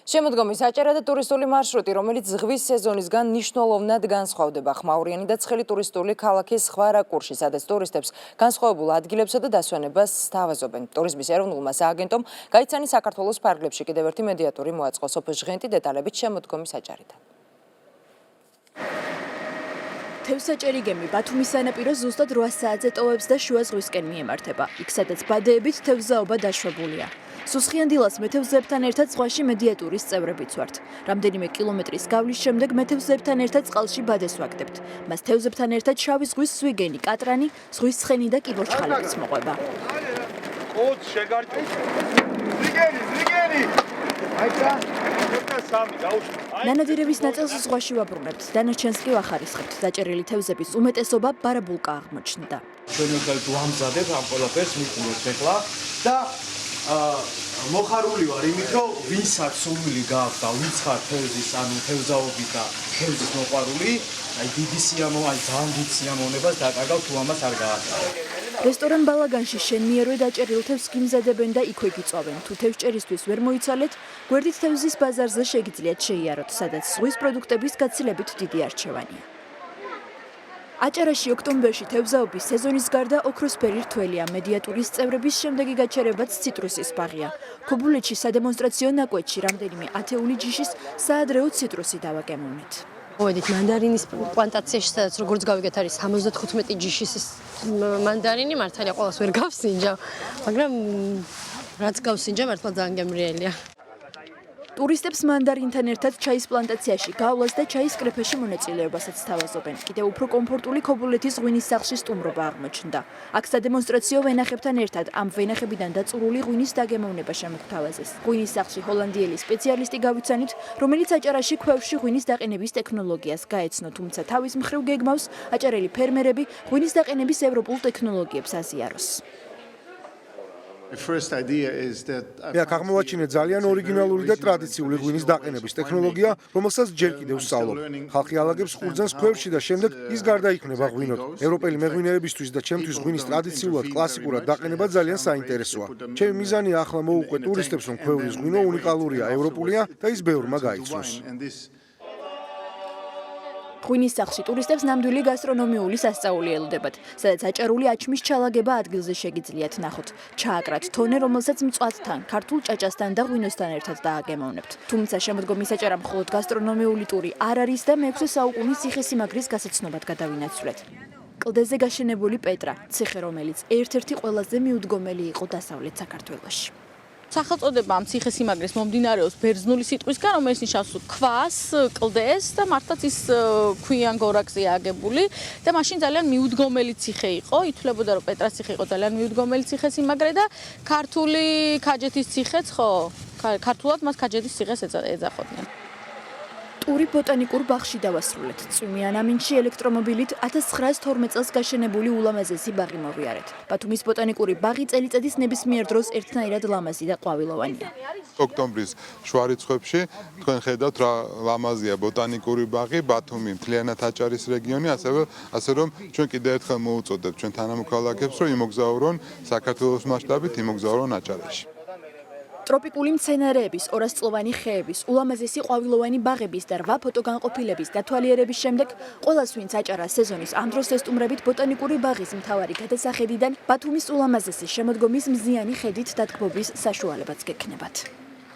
შემოდგომის აჭარა და ტურისტული მარშრუტი, რომელიც ზღვის სეზონისგან მნიშვნელოვნად განსხვავდება ხმაურიანი და ცხელი ტურისტული ქალაქის სხვა რაკურსში, სადაც ტურისტებს განსხვავებულ ადგილებსა და დასვენებას სთავაზობენ. ტურიზმის ეროვნულმა სააგენტომ გაიცანა საქართველოს ფარგლებში კიდევ ერთი მედიატორი მოაწყო. სოფო ჟღენტი დეტალებით შემოდგომის აჭარიდან. თევზაჭერი გემი ბათუმის სანაპიროს ზუსტად 8 საათზე ტოვებს და შუა ზღვისკენ მიემართება. იქ სადაც ბადეებით თევზაობა დაშვებულია. სუსხიან დილას მეთევზეებთან ერთად ზღვაში მედიატურის წევრებიც ვართ. რამდენიმე კილომეტრის გავლის შემდეგ მეთევზეებთან ერთად წყალში ბადეს ვაგდებთ. მას თევზებთან ერთად შავი ზღვის ზვიგენი, კატრანი, ზღვის ცხენი და კიბორჩხალებიც მოყვება. ნანადირების ნაწილს ზღვაში ვაბრუნებთ, დანარჩენს კი ვახარისხებთ. დაჭერილი თევზების უმეტესობა ბარაბულკა აღმოჩნდა. ჩვენ ვქალთ ვამზადებ ამ ყველაფერს მიყურებთ ახლა და მოხარული ვარ იმით, რომ ვინცაც სურვილი გააქვს და ვინც ხარ თევზის, ანუ თევზაობით და თევზის მოყვარული, აი დიდი სიამოვნება, ძალიან დიდი სიამოვნებას დაკარგავ თუ ამას არ გააკეთებ. რესტორან ბალაგანში შენ მიერვე დაჭერილ თევზს გიმზადებენ და იქვე გიწვავენ. თუ თევზჭერისთვის ვერ მოიცალეთ, გვერდით თევზის ბაზარზე შეგიძლიათ შეიაროთ, სადაც ზღვის პროდუქტების გაცილებით დიდი არჩევანია. აჭარაში ოქტომბერში თევზაობის სეზონის გარდა ოქროსფერი რთველია. მედიატურის წევრების შემდეგი გაჩერებაც ციტრუსის ბაღია. ქობულეთში სადემონსტრაციო ნაკვეთში რამდენიმე ათეული ჯიშის საადრეო ციტრუსი დავაგემოვნეთ. მოვედით მანდარინის პლანტაციაში, სადაც როგორც გავიგეთ არის 75 ჯიშის მანდარინი, მართალია ყველას ვერ გავსინჯავ, მაგრამ რაც გავსინჯა მართლა ძალიან გემრიელია. ტურისტებს მანდარინთან ერთად ჩაის პლანტაციაში გავლას და ჩაის კრეფაში მონაწილეობასაც სთავაზობენ. კიდევ უფრო კომფორტული ქობულეთის ღვინის სახლში სტუმრობა აღმოჩნდა. აქ სადემონსტრაციო ვენახებთან ერთად ამ ვენახებიდან დაწურული ღვინის დაგემოვნება შემოგთავაზეს. ღვინის სახლში ჰოლანდიელი სპეციალისტი გავიცანით, რომელიც აჭარაში ქვევში ღვინის დაყენების ტექნოლოგიას გაეცნო, თუმცა თავის მხრივ გეგმავს აჭარელი ფერმერები ღვინის დაყენების ევროპულ ტექნოლოგიებს აზიაროს. მე აქ აღმოვაჩინე ძალიან ორიგინალური და ტრადიციული ღვინის დაყენების ტექნოლოგია, რომელსაც ჯერ კიდევ ვსწავლობ. ხალხი ალაგებს ხურძანს ქვევში და შემდეგ ის გარდაიქმნება ღვინოდ. ევროპელი მეღვინეებისთვის და ჩემთვის ღვინის ტრადიციულად კლასიკურად დაყენება ძალიან საინტერესოა. ჩემი მიზანია ახლა მოვუყვე ტურისტებს, რომ ქვევრის ღვინო უნიკალურია, ევროპულია და ის ბევრმა გაიცნოს. ღვინის სახლში ტურისტებს ნამდვილი გასტრონომიული სასწაული ელოდებათ, სადაც აჭარული აჩმის ჩალაგება ადგილზე შეგიძლიათ ნახოთ. ჩააკრათ თონე, რომელსაც მწვადთან, ქართულ ჭაჭასთან და ღვინოსთან ერთად დააგემოვნებთ. თუმცა შემოდგომის აჭარა მხოლოდ გასტრონომიული ტური არ არის და მე-6 საუკუნის ციხესიმაგრის გასაცნობად გადავინაცვლეთ. კლდეზე გაშენებული პეტრა, ციხე, რომელიც ერთ-ერთი ყველაზე მიუდგომელი იყო დასავლეთ საქართველოში. სახელწოდება ამ ციხესიმაგრეს მომდინარეობს ბერძნული სიტყვისგან, რომელიც ნიშნავს ქვას, კლდეს და მართლაც ის ქვიან გორაკზეა აგებული და მაშინ ძალიან მიუდგომელი ციხე იყო. ითვლებოდა, რომ პეტრას ციხე იყო ძალიან მიუდგომელი ციხესიმაგრე და ქართული ქაჯეთის ციხეც, ხო? ქართულად მას ქაჯეთის ციხეს ეძახოდნენ. ტური ბოტანიკურ ბაღში დავასრულეთ. წვიმიან ამინდში ელექტრომობილით 1912 წელს გაშენებული ულამაზესი ბაღი მოვიარეთ. ბათუმის ბოტანიკური ბაღი წელიწადის ნებისმიერ დროს ერთნაირად ლამაზი და ყვავილოვანია. ოქტომბრის შუა რიცხვებში თქვენ ხედავთ რა ლამაზია ბოტანიკური ბაღი, ბათუმი, მთლიანად აჭარის რეგიონი, ასე რომ ჩვენ კიდევ ერთხელ მოუწოდებთ ჩვენ თანამოქალაქეებს, რომ იმოგზაურონ საქართველოს მასშტაბით, იმოგზაურონ აჭარაში. ტროპიკული მცენარეების, ორასწლოვანი ხეების, ულამაზესი ყვავილოვანი ბაღების და 8 ფოტოგანყოფილების დათვალიერების შემდეგ ყველას ვინც აჭარა სეზონის ამ დროს ესტუმრებით ბოტანიკური ბაღის მთავარი გადასახედიდან ბათუმის ულამაზესი შემოდგომის მზიანი ხედით დადგმობის საშუალებაც გექნებათ.